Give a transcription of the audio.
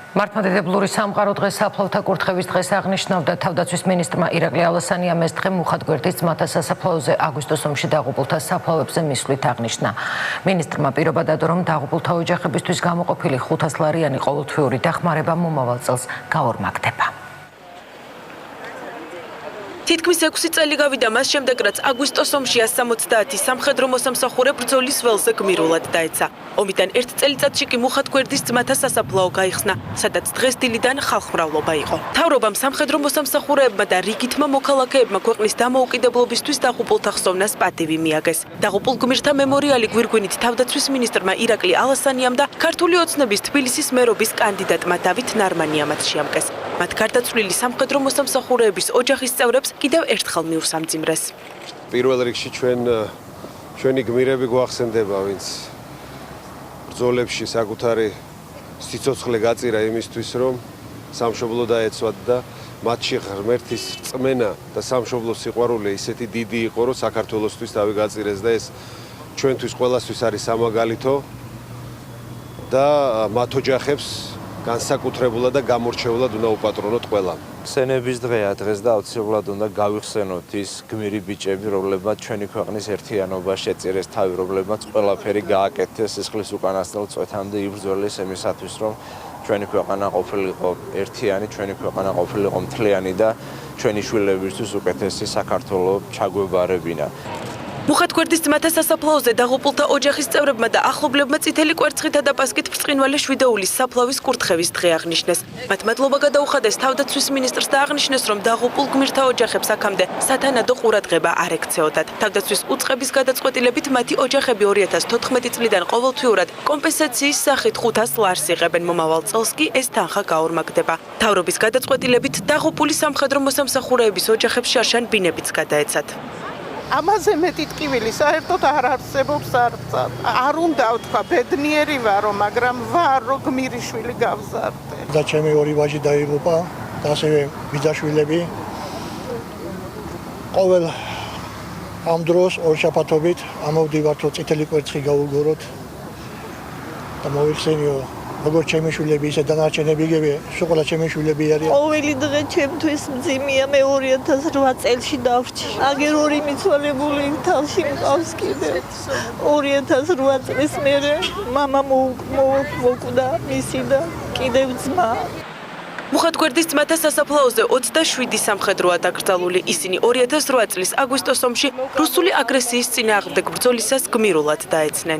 მართლმადიდებლური სამყარო დღეს საფლავთა კურთხევის დღეს აღნიშნავდა. თავდაცვის მინისტრმა ირაკლი ალასანიამ ეს დღე მუხათგვერდის ძმათა სასაფლაოზე აგვისტოს ომში დაღუპულთა საფლავებზე მისვლით აღნიშნა. მინისტრმა პირობა დადო, რომ დაღუპულთა ოჯახებისთვის გამოყოფილი 500 ლარიანი ყოველთვიური დახმარება მომავალ წელს გაორმაგდება. თითქმის 6 წელი გავიდა მას შემდეგ, რაც აგვისტოს ომში 170 სამხედრო მოსამსახურე ბრძოლის ველზე გმირულად დაეცა. ომიდან 1 წელიწადში კი მუხათგვერდის ძმათა სასაფლაო გაიხსნა, სადაც დღეს დილიდან ხალხმრავლობა იყო. მთავრობამ სამხედრო მოსამსახურეებმა და რიგითმა მოქალაქეებმა ქვეყნის დამოუკიდებლობისთვის დაღუპულთა ხსოვნას პატივი მიაგეს. დაღუპულ გმირთა მემორიალი გვირგვინით თავდაცვის მინისტრმა ირაკლი ალასანიამ და ქართული ოცნების თბილისის მერობის კანდიდატმა დავით ნარმანიამაც შეამკეს. მათ გარდაცვლილი სამხედრო მოსამსახურეების ოჯახის წევრებს კიდევ ერთხელ მიუსამძიმრეს. პირველ რიგში ჩვენი გმირები გვახსენდება, ვინც ბრძოლებში საკუთარი სიცოცხლე გაწირა იმისთვის, რომ სამშობლო დაეცვათ და მათში ღმერთის რწმენა და სამშობლოს სიყვარული ისეთი დიდი იყო, რომ საქართველოსთვის თავი გაწირეს და ეს ჩვენთვის ყველასთვის არის სამაგალითო და მათ ოჯახებს განსაკუთრებულად და გამორჩეულად უნდა უპატრონოთ ყველამ. ხსენების დღეა დღეს და აუცილებლად უნდა გავიხსენოთ ის გმირი ბიჭები, რომლებმაც ჩვენი ქვეყნის ერთიანობა შეწირეს თავი, რომლებმაც ყველაფერი გააკეთეს სისხლის უკანასკნელ წვეთამდე იბრძოლეს იმისათვის, რომ ჩვენი ქვეყანა ყოფილიყო ერთიანი, ჩვენი ქვეყანა ყოფილიყო მთლიანი და ჩვენი შვილებისთვის უკეთესი საქართველო ჩაგვებარებინა. მუხათგვერდის ძმათა სასაფლაოზე დაღუპულთა ოჯახის წევრებმა და ახლობლებმა წითელი კვერცხითა და პასკით ბრწყინვალე შვიდეულის საფლავის კურთხევის დღე აღნიშნეს. მათ მადლობა გადაუხადეს თავდაცვის მინისტრს და აღნიშნეს, რომ დაღუპულ გმირთა ოჯახებს აქამდე სათანადო ყურადღება არ ექცეოდათ. თავდაცვის უწყების გადაწყვეტილებით მათი ოჯახები 2014 წლიდან ყოველთვიურად კომპენსაციის სახით 500 ლარს იღებენ. მომავალ წელს კი ეს თანხა გაორმაგდება. მთავრობის გადაწყვეტილებით დაღუპული სამხედრო მოსამსახურეების ოჯახებს შარშან ბინებიც გადაეცათ. ამაზე მეტი ტკივილი საერთოდ არ არსებობს არცად. არ უნდა ვთქვა, ბედნიერი ვარო, მაგრამ ვარო გმირიშვილი გავზარდე. და ჩემი ორი ვაჟი დაიღუპა და ასევე ბიძაშვილები. ყოველ ამ დროს ორშაბათობით ამოვდივართ, რომ წითელი კვერცხი გავუგოროთ და მოვიხსენიო როგორც ჩემი შვილები, ისე დანარჩენები იგივე, სულ ჩემი შვილები არიან. ყოველი დღე ჩემთვის მძიმეა, მე 2008 წელში დავრჩი. აგერ ორი მიცვალებული თალში მყავს კიდევ. 2008 წლის მერე მამა მოკვდა მისი და კიდევ ძმა. მუხათგვერდის ძმათა სასაფლაოზე 27 სამხედროა დაკრძალული. ისინი 2008 წლის აგვისტოს ომში რუსული აგრესიის წინააღმდეგ ბრძოლისას გმირულად დაეცნენ.